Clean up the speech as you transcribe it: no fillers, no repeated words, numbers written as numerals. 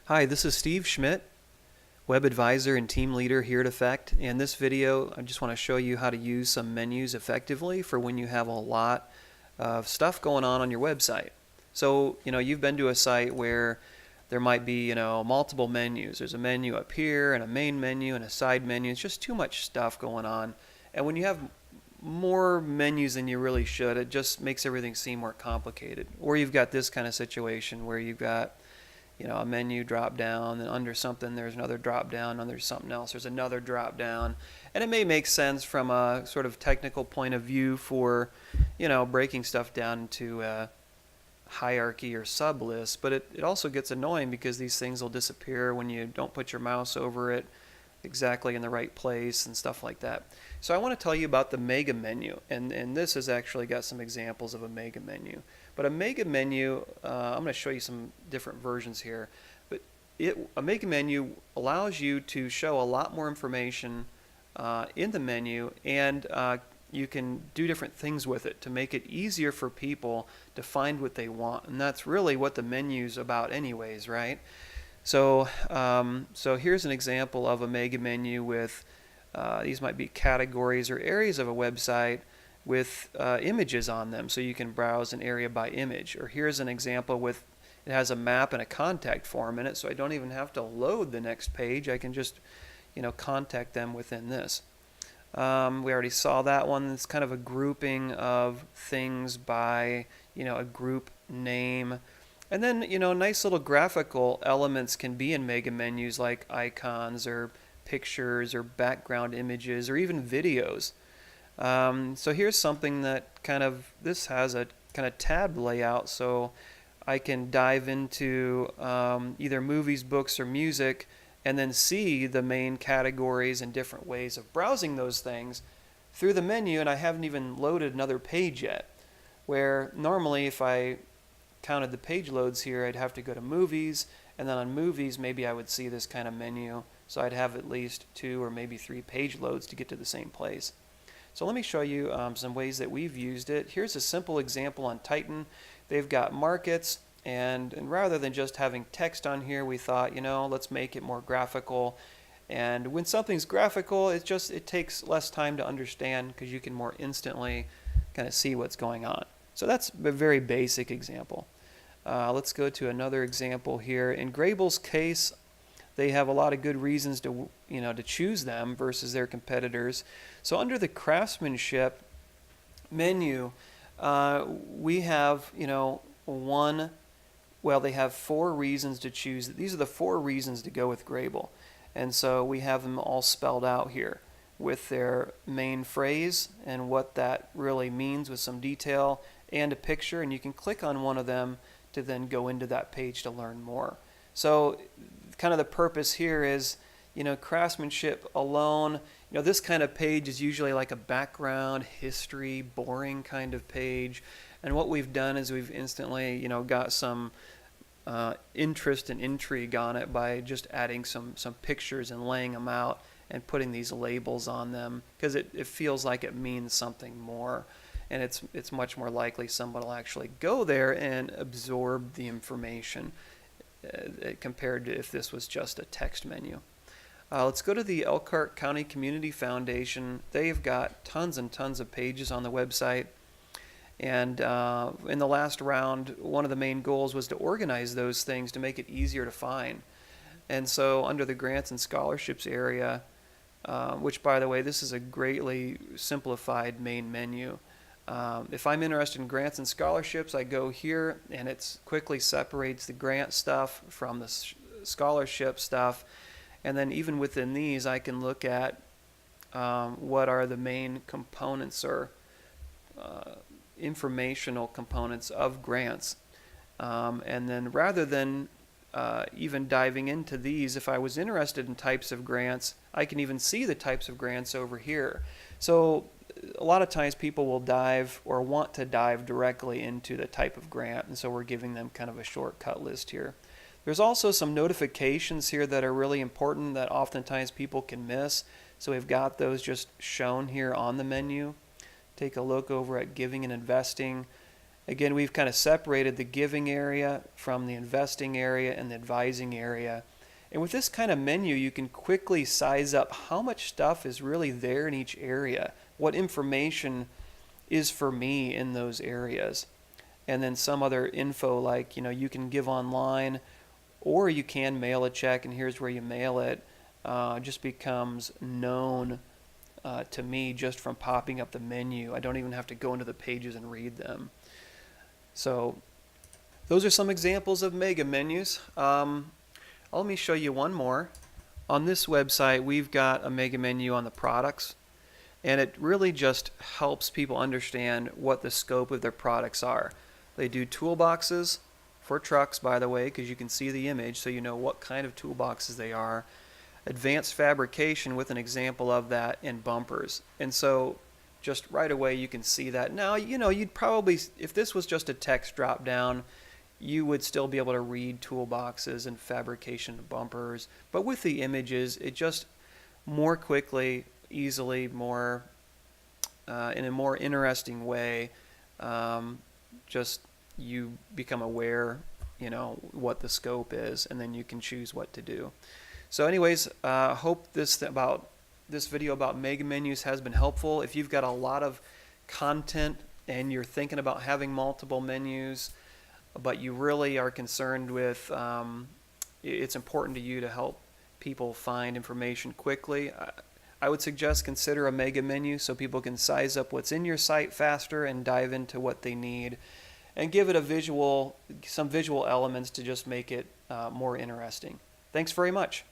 Hi, this is Steve Schmidt, Web Advisor and Team Leader here at Effect. In this video, I just want to show you how to use some menus effectively for when you have a lot of stuff going on your website. So, you've been to a site where there might be, multiple menus. There's a menu up here and a main menu and a side menu. It's just too much stuff going on. And when you have more menus than you really should, it just makes everything seem more complicated. Or you've got this kind of situation where you've got a menu drop down, and under something there's another drop down, under something else there's another drop down. And it may make sense from a sort of technical point of view for, breaking stuff down into a hierarchy or sub list, but it also gets annoying because these things will disappear when you don't put your mouse over it exactly in the right place and stuff like that. So I want to tell you about the mega menu, and this has actually got some examples of a mega menu. But a mega menu, I'm going to show you some different versions here, but a mega menu allows you to show a lot more information in the menu, and you can do different things with it to make it easier for people to find what they want. And that's really what the menu's about anyways, right? So, so here's an example of a mega menu with, these might be categories or areas of a website with images on them, so you can browse an area by image. Or here's an example with, it has a map and a contact form in it, so I don't even have to load the next page. I can just, contact them within this. We already saw that one. It's kind of a grouping of things by, a group name. And then, nice little graphical elements can be in mega menus like icons or pictures or background images or even videos. So here's something that this has a kind of tab layout, so I can dive into either movies, books, or music, and then see the main categories and different ways of browsing those things through the menu, and I haven't even loaded another page yet. Where normally if I counted the page loads here, I'd have to go to movies, and then on movies maybe I would see this kind of menu, so I'd have at least 2 or maybe 3 page loads to get to the same place. So let me show you some ways that we've used it. Here's a simple example on Titan. They've got markets, and rather than just having text on here, we thought, let's make it more graphical. And when something's graphical, it takes less time to understand because you can more instantly kind of see what's going on. So that's a very basic example. Let's go to another example here. In Grayble's case, they have a lot of good reasons to choose them versus their competitors. So under the craftsmanship menu, we have they have 4 reasons to choose. These are the 4 reasons to go with Grable, and so we have them all spelled out here with their main phrase and what that really means with some detail and a picture, and you can click on one of them to then go into that page to learn more. So kind of the purpose here is, craftsmanship alone, this kind of page is usually like a background, history, boring kind of page. And what we've done is we've instantly, got some interest and intrigue on it by just adding some pictures and laying them out and putting these labels on them, because it feels like it means something more. And it's much more likely someone will actually go there and absorb the information compared to if this was just a text menu. Let's go to the Elkhart County Community Foundation. They've got tons and tons of pages on the website. And in the last round, one of the main goals was to organize those things to make it easier to find. And so under the grants and scholarships area, which by the way, this is a greatly simplified main menu. If I'm interested in grants and scholarships, I go here and it quickly separates the grant stuff from the scholarship stuff. And then even within these, I can look at what are the main components or informational components of grants. And then rather than even diving into these, if I was interested in types of grants, I can even see the types of grants over here. So a lot of times people will dive or want to dive directly into the type of grant, and so we're giving them kind of a shortcut list here. There's also some notifications here that are really important that oftentimes people can miss, so we've got those just shown here on the menu. Take a look over at giving and investing, Again, we've kind of separated the giving area from the investing area and the advising area. And with this kind of menu, you can quickly size up how much stuff is really there in each area, what information is for me in those areas. And then some other info like, you can give online or you can mail a check, and here's where you mail it, just becomes known to me just from popping up the menu. I don't even have to go into the pages and read them. So those are some examples of mega menus. Let me show you one more. On this website, we've got a mega menu on the products, and it really just helps people understand what the scope of their products are. They do toolboxes for trucks, by the way, because you can see the image so you know what kind of toolboxes they are. Advanced fabrication with an example of that in bumpers. And so just right away you can see that. Now, you'd probably, if this was just a text drop down, you would still be able to read toolboxes and fabrication of bumpers. But with the images, it just more quickly, easily, more in a more interesting way, just you become aware, what the scope is, and then you can choose what to do. So anyways, hope this video about mega menus has been helpful. If you've got a lot of content and you're thinking about having multiple menus, but you really are concerned with, it's important to you to help people find information quickly, I would suggest consider a mega menu so people can size up what's in your site faster and dive into what they need, and give it some visual elements to just make it more interesting. Thanks very much.